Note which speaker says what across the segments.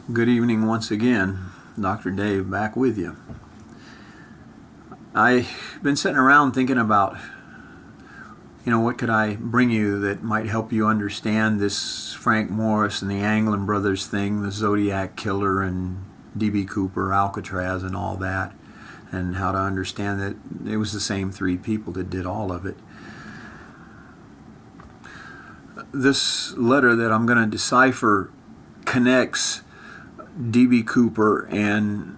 Speaker 1: Good evening once again. Dr. Dave back with you. I've been sitting around thinking about, what could I bring you that might help you understand this Frank Morris and the Anglin brothers thing, the Zodiac killer and D.B. Cooper, Alcatraz and all that, and how to understand that it was the same three people that did all of it. This letter that I'm going to decipher connects D.B. Cooper and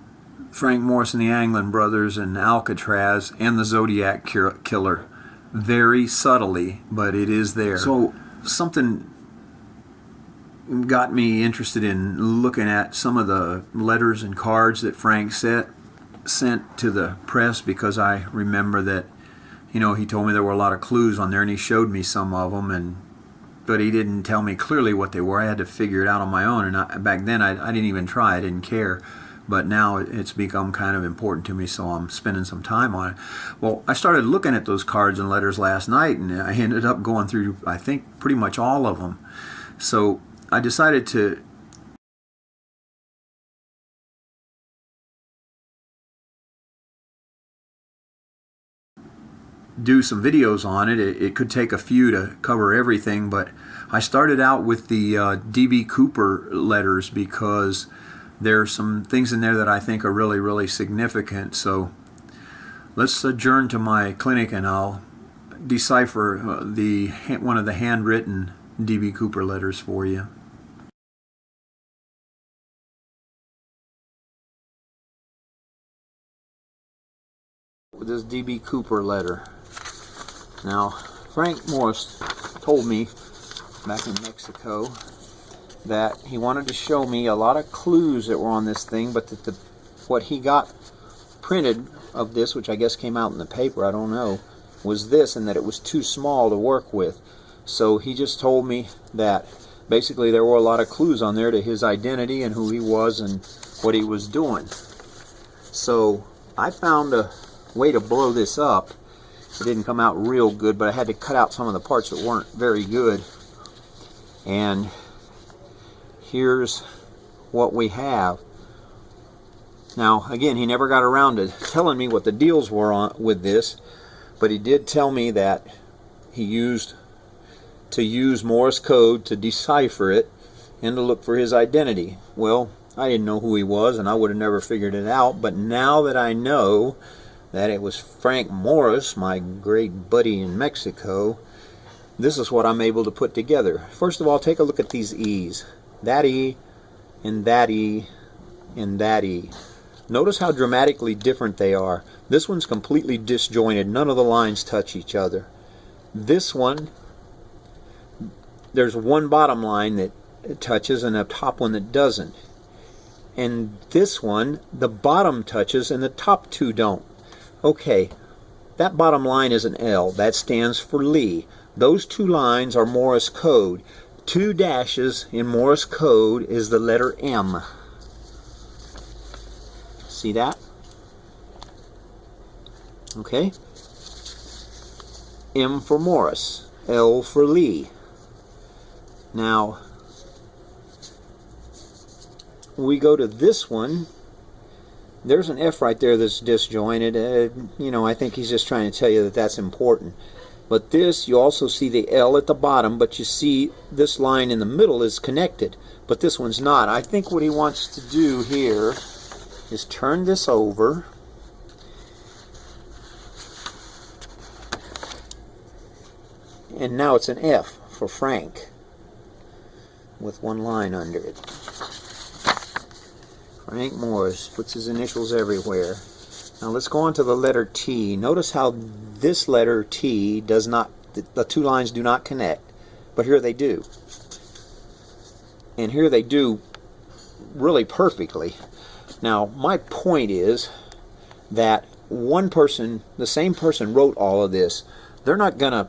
Speaker 1: Frank Morris and the Anglin brothers and Alcatraz and the Zodiac killer very subtly, but it is there. So something got me interested in looking at some of the letters and cards that Frank sent to the press, because I remember that, he told me there were a lot of clues on there, and he showed me some of them, but he didn't tell me clearly what they were. I had to figure it out on my own, and back then I didn't even try. I didn't care. But now it's become kind of important to me, so I'm spending some time on it. Well, I started looking at those cards and letters last night, and I ended up going through, I think, pretty much all of them. So I decided to do some videos on it. It could take a few to cover everything, but I started out with the D.B. Cooper letters because there's some things in there that I think are really, really significant. So let's adjourn to my clinic and I'll decipher one of the handwritten D.B. Cooper letters for you. With this D.B. Cooper letter. Now, Frank Morris told me back in Mexico that he wanted to show me a lot of clues that were on this thing, but that what he got printed of this, which I guess came out in the paper, I don't know, was this, and that it was too small to work with. So he just told me that basically there were a lot of clues on there to his identity and who he was and what he was doing. So I found a way to blow this up. It didn't come out real good, but I had to cut out some of the parts that weren't very good. And here's what we have. Now, again, he never got around to telling me what the deals were with this, but he did tell me that he used Morse code to decipher it and to look for his identity. Well, I didn't know who he was, and I would have never figured it out, but now that I know that it was Frank Morris, my great buddy in Mexico, this is what I'm able to put together. First of all, take a look at these E's. That E, and that E, and that E. Notice how dramatically different they are. This one's completely disjointed. None of the lines touch each other. This one, there's one bottom line that touches and a top one that doesn't. And this one, the bottom touches and the top two don't. Okay, that bottom line is an L. That stands for Lee. Those two lines are Morse code. 2 dashes in Morse code is the letter M. See that? Okay. M for Morris. L for Lee. Now, we go to this one. There's an F right there that's disjointed. I think he's just trying to tell you that that's important. But this, you also see the L at the bottom, but you see this line in the middle is connected, but this one's not. I think what he wants to do here is turn this over. And now it's an F for Frank with one line under it. Frank Morris puts his initials everywhere. Now let's go on to the letter T. Notice how this letter T does not, the two lines do not connect, but here they do. And here they do really perfectly. Now my point is that one person, the same person wrote all of this. They're not going to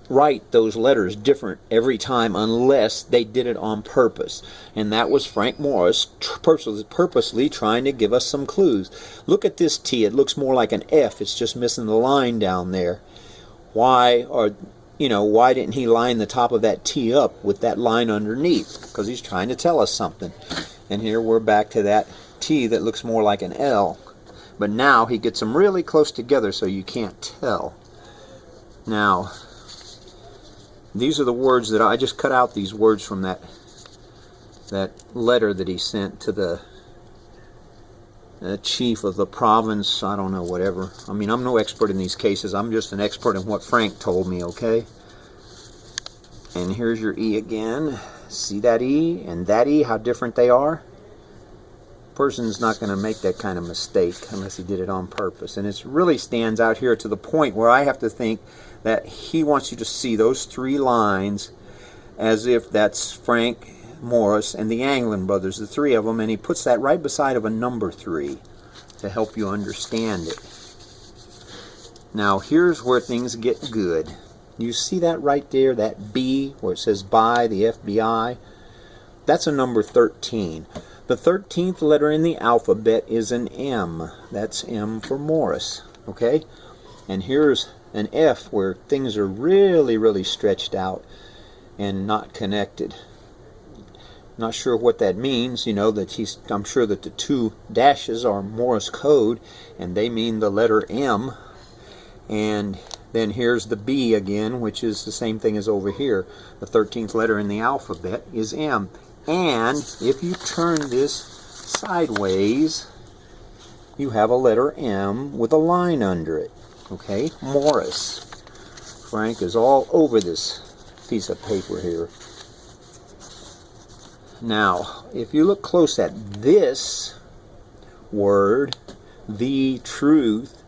Speaker 1: write those letters different every time unless they did it on purpose. And that was Frank Morris purposely trying to give us some clues. Look at this T. It looks more like an F. It's just missing the line down there. Why are you know, why didn't he line the top of that T up with that line underneath? Because he's trying to tell us something. And here we're back to that T that looks more like an L. But now he gets them really close together so you can't tell. Now, these are the words that I just cut out, these words from that letter that he sent to the chief of the province, I don't know, whatever. I mean, I'm no expert in these cases. I'm just an expert in what Frank told me, okay? And here's your E again. See that E and that E, how different they are? Person's not going to make that kind of mistake unless he did it on purpose. And it really stands out here to the point where I have to think that he wants you to see those three lines as if that's Frank Morris and the Anglin brothers, the three of them, and he puts that right beside of a number 3 to help you understand it. Now here's where things get good. You see that right there, that B where it says by the FBI? That's a number 13. The 13th letter in the alphabet is an M. That's M for Morris, okay? And here's an F where things are really, really stretched out and not connected. Not sure what that means, you know, that I'm sure that the 2 dashes are Morse code and they mean the letter M. And then here's the B again, which is the same thing as over here. The 13th letter in the alphabet is M. And if you turn this sideways, you have a letter M with a line under it. Okay, Morris. Frank is all over this piece of paper here. Now, if you look close at this word, the truth,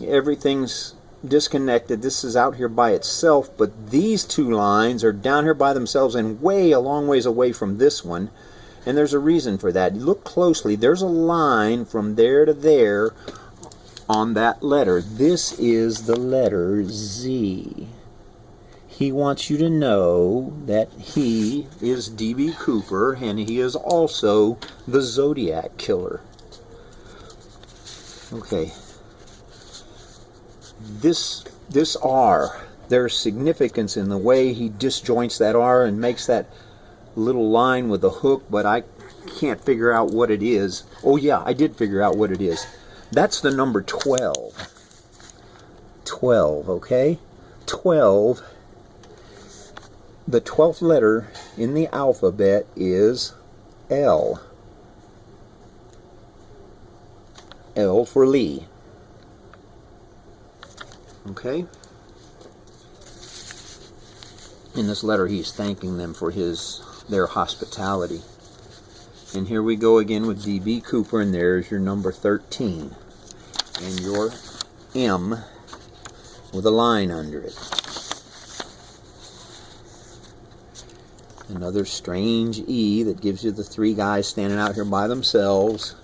Speaker 1: everything's disconnected. This is out here by itself, but these 2 lines are down here by themselves and way a long ways away from this one. And there's a reason for that. Look closely. There's a line from there to there on that letter. This is the letter Z. He wants you to know that he is D.B. Cooper and he is also the Zodiac killer. Okay. This R, there's significance in the way he disjoints that R and makes that little line with a hook, but I can't figure out what it is. Oh yeah, I did figure out what it is. That's the number 12. 12, okay? 12. The 12th letter in the alphabet is L. L for Lee. Okay? In this letter he's thanking them for their hospitality. And here we go again with D.B. Cooper, and there's your number 13. And your M with a line under it. Another strange E that gives you the 3 guys standing out here by themselves.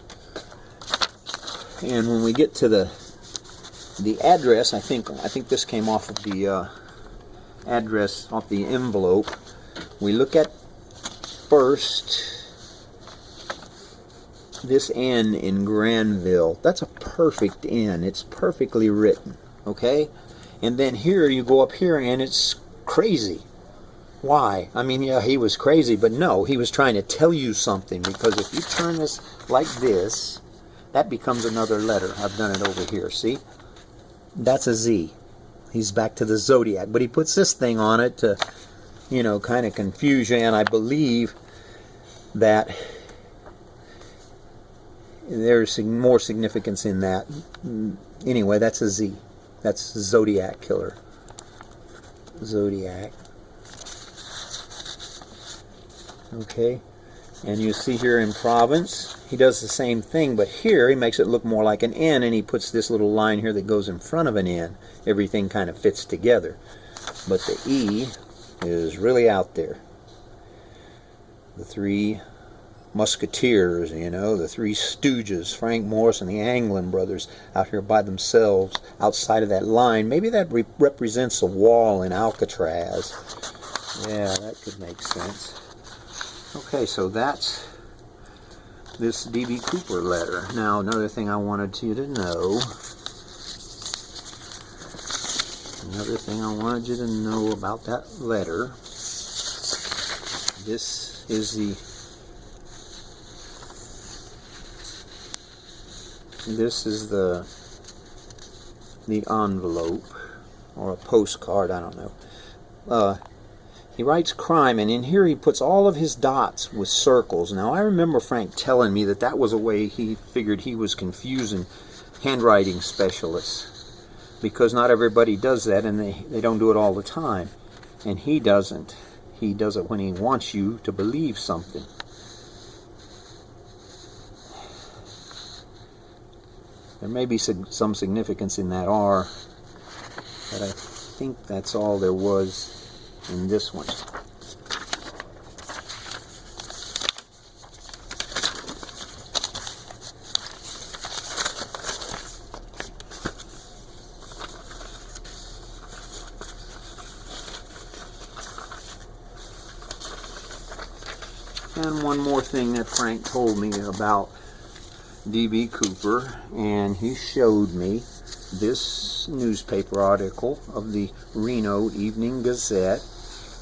Speaker 1: And when we get to the address, I think this came off of the address, off the envelope. We look at first this N in Granville. That's a perfect N. It's perfectly written, okay? And then here you go up here and it's crazy. Why? I mean, yeah, he was crazy, but no, he was trying to tell you something, because if you turn this like this, that becomes another letter. I've done it over here, see? That's a Z. He's back to the Zodiac, but he puts this thing on it to, you know, kind of confuse you, and I believe that there's more significance in that. Anyway, that's a Z. That's Zodiac killer. Zodiac. Okay, and you see here in Province, he does the same thing, but here he makes it look more like an N, and he puts this little line here that goes in front of an N. Everything kind of fits together. But the E is really out there. The 3 musketeers, you know, the 3 stooges, Frank Morris and the Anglin brothers, out here by themselves, outside of that line. Maybe that represents a wall in Alcatraz. Yeah, that could make sense. Okay, so that's this D.B. Cooper letter. Now, another thing I wanted you to know, Another thing I wanted you to know about that letter. This is the envelope, or a postcard, I don't know. He writes crime, and in here he puts all of his dots with circles. Now I remember Frank telling me that was a way he figured he was confusing handwriting specialists, because not everybody does that, and they don't do it all the time. And he doesn't. He does it when he wants you to believe something. There may be some significance in that R, but I think that's all there was in this one. And one more thing that Frank told me about D.B. Cooper, and he showed me this newspaper article of the Reno Evening Gazette,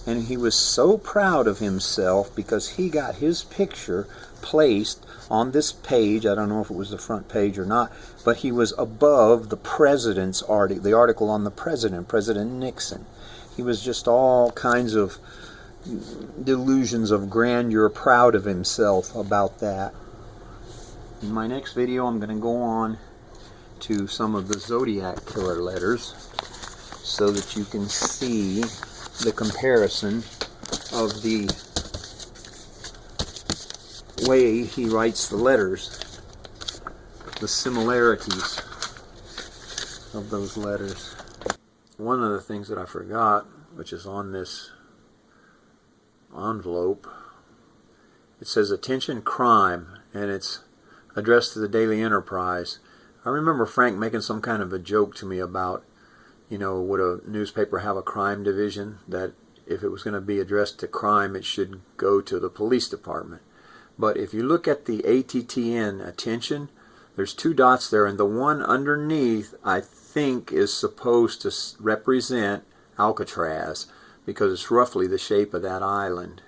Speaker 1: and he was so proud of himself because he got his picture placed on this page. I don't know if it was the front page or not, but he was above the president's article, the article on the president, President Nixon. He was just all kinds of delusions of grandeur, proud of himself about that. In my next video, I'm going to go on to some of the Zodiac killer letters so that you can see the comparison of the way he writes the letters, the similarities of those letters. One of the things that I forgot, which is on this envelope, it says "Attention Crime," and it's addressed to the Daily Enterprise. I remember Frank making some kind of a joke to me about, would a newspaper have a crime division, that if it was going to be addressed to crime, it should go to the police department. But if you look at the ATTN, attention, there's two dots there, and the one underneath, I think, is supposed to represent Alcatraz, because it's roughly the shape of that island.